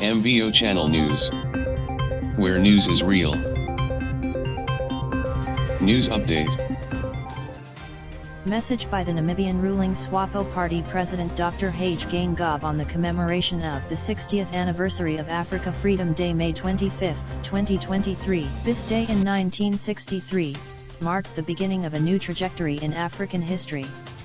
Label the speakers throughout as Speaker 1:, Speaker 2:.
Speaker 1: MVO Channel News, where news is real. News update.
Speaker 2: Message by the Namibian ruling SWAPO party president Dr. Hage Geingob on the commemoration of the 60th anniversary of Africa Freedom Day, May 25, 2023. This day in 1963 marked the beginning of a new trajectory in African history.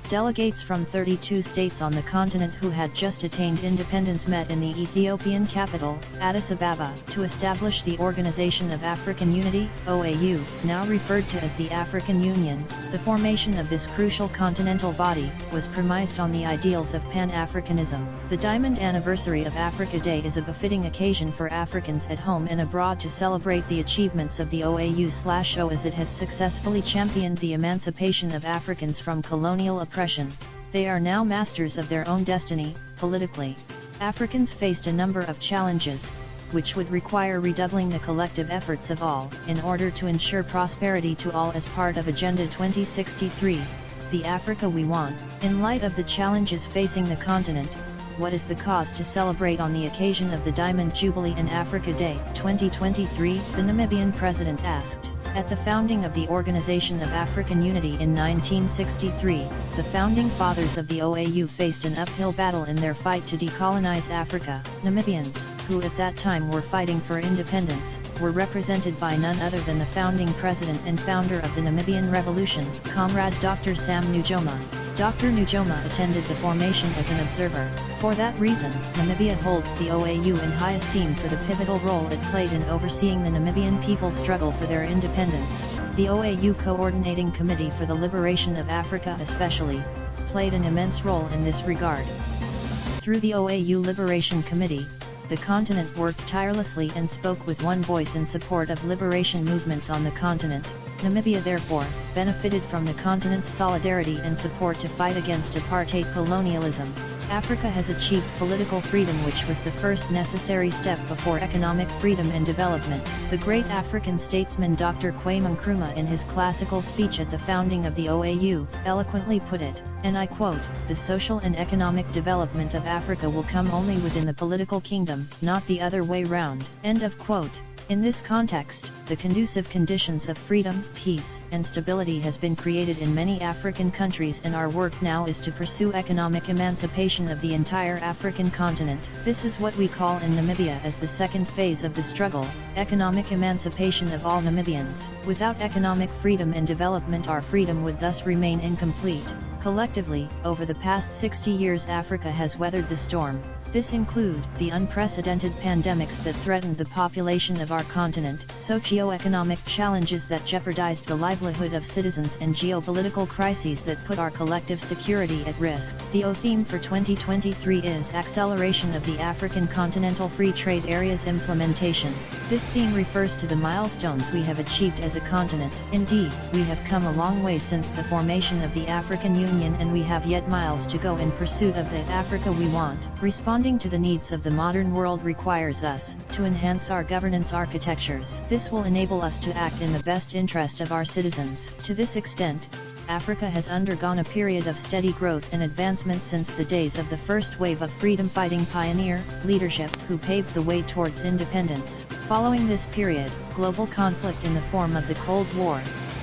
Speaker 2: Delegates from 32 states on the continent who had just attained independence met in the Ethiopian capital, Addis Ababa, to establish the Organization of African Unity, OAU, now referred to as the African Union. The formation of this crucial continental body was premised on the ideals of Pan-Africanism. The Diamond Anniversary of Africa Day is a befitting occasion for Africans at home and abroad to celebrate the achievements of the OAU/O as it has successfully championed the emancipation of Africans from colonial oppression. They are now masters of their own destiny. Politically, Africans faced a number of challenges, which would require redoubling the collective efforts of all, in order to ensure prosperity to all as part of Agenda 2063, the Africa we want. In light of the challenges facing the continent, what is the cause to celebrate on the occasion of the Diamond Jubilee and Africa Day 2023? The Namibian president asked. At the founding of the Organization of African Unity in 1963, the founding fathers of the OAU faced an uphill battle in their fight to decolonize Africa. Namibians, who at that time were fighting for independence, were represented by none other than the founding president and founder of the Namibian Revolution, Comrade Dr. Sam Nujoma. Dr. Nujoma attended the formation as an observer. For that reason, Namibia holds the OAU in high esteem for the pivotal role it played in overseeing the Namibian people's struggle for their independence. The OAU Coordinating Committee for the Liberation of Africa especially played an immense role in this regard. Through the OAU Liberation Committee, the continent worked tirelessly and spoke with one voice in support of liberation movements on the continent. Namibia therefore benefited from the continent's solidarity and support to fight against apartheid colonialism. Africa has achieved political freedom, which was the first necessary step before economic freedom and development. The great African statesman Dr. Kwame Nkrumah, in his classical speech at the founding of the OAU, eloquently put it, and I quote, "The social and economic development of Africa will come only within the political kingdom, not the other way round." End of quote. In this context, the conducive conditions of freedom, peace, and stability has been created in many African countries, and our work now is to pursue economic emancipation of the entire African continent. This is what we call in Namibia as the second phase of the struggle, economic emancipation of all Namibians. Without economic freedom and development, our freedom would thus remain incomplete. Collectively, over the past 60 years Africa has weathered the storm. This include the unprecedented pandemics that threatened the population of our continent, socio-economic challenges that jeopardized the livelihood of citizens, and geopolitical crises that put our collective security at risk. The theme for 2023 is Acceleration of the African Continental Free Trade Area's implementation. This theme refers to the milestones we have achieved as a continent. Indeed, we have come a long way since the formation of the African Union, and we have yet miles to go in pursuit of the Africa we want. Responding to the needs of the modern world requires us to enhance our governance architectures. This will enable us to act in the best interest of our citizens. To this extent, Africa has undergone a period of steady growth and advancement since the days of the first wave of freedom-fighting pioneer leadership who paved the way towards independence. Following this period, global conflict in the form of the Cold War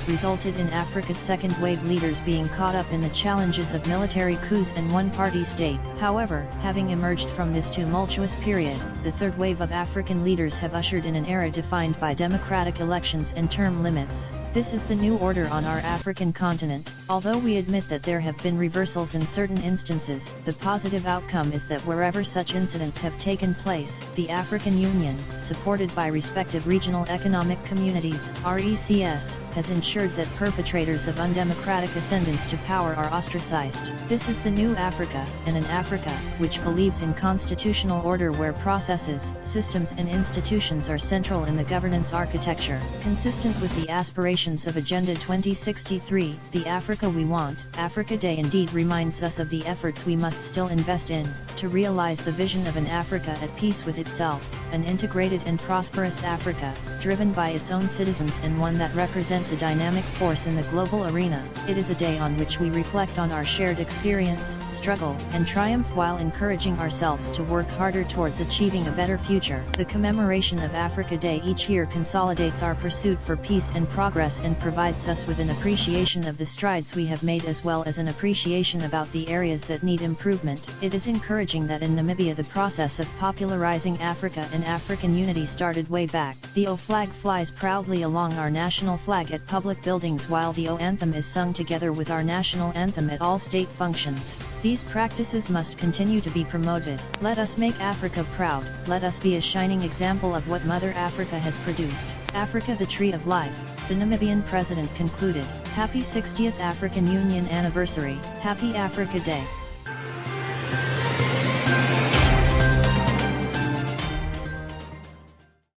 Speaker 2: resulted in Africa's second wave leaders being caught up in the challenges of military coups and one-party state. However, having emerged from this tumultuous period, the third wave of African leaders have ushered in an era defined by democratic elections and term limits. This is the new order on our African continent. Although we admit that there have been reversals in certain instances, the positive outcome is that wherever such incidents have taken place, the African Union, supported by respective regional economic communities, RECs, has ensured that perpetrators of undemocratic ascendance to power are ostracized. This is the new Africa, and an Africa which believes in constitutional order where processes, systems and institutions are central in the governance architecture. Consistent with the aspirations of Agenda 2063, the Africa we want, Africa Day indeed reminds us of the efforts we must still invest in, to realize the vision of an Africa at peace with itself, an integrated and prosperous Africa, driven by its own citizens, and one that represents a dynamic force in the global arena. It is a day on which we reflect on our shared experience, struggle, and triumph while encouraging ourselves to work harder towards achieving a better future. The commemoration of Africa Day each year consolidates our pursuit for peace and progress and provides us with an appreciation of the strides we have made as well as an appreciation about the areas that need improvement. It is encouraging that in Namibia the process of popularizing Africa and African unity started way back. The O flag flies proudly along our national flag at public buildings while the O anthem is sung together with our national anthem at all state functions. These practices must continue to be promoted. Let us make Africa proud. Let us be a shining example of what Mother Africa has produced. Africa, the tree of life. The Namibian president concluded, "Happy 60th African Union anniversary. Happy Africa Day."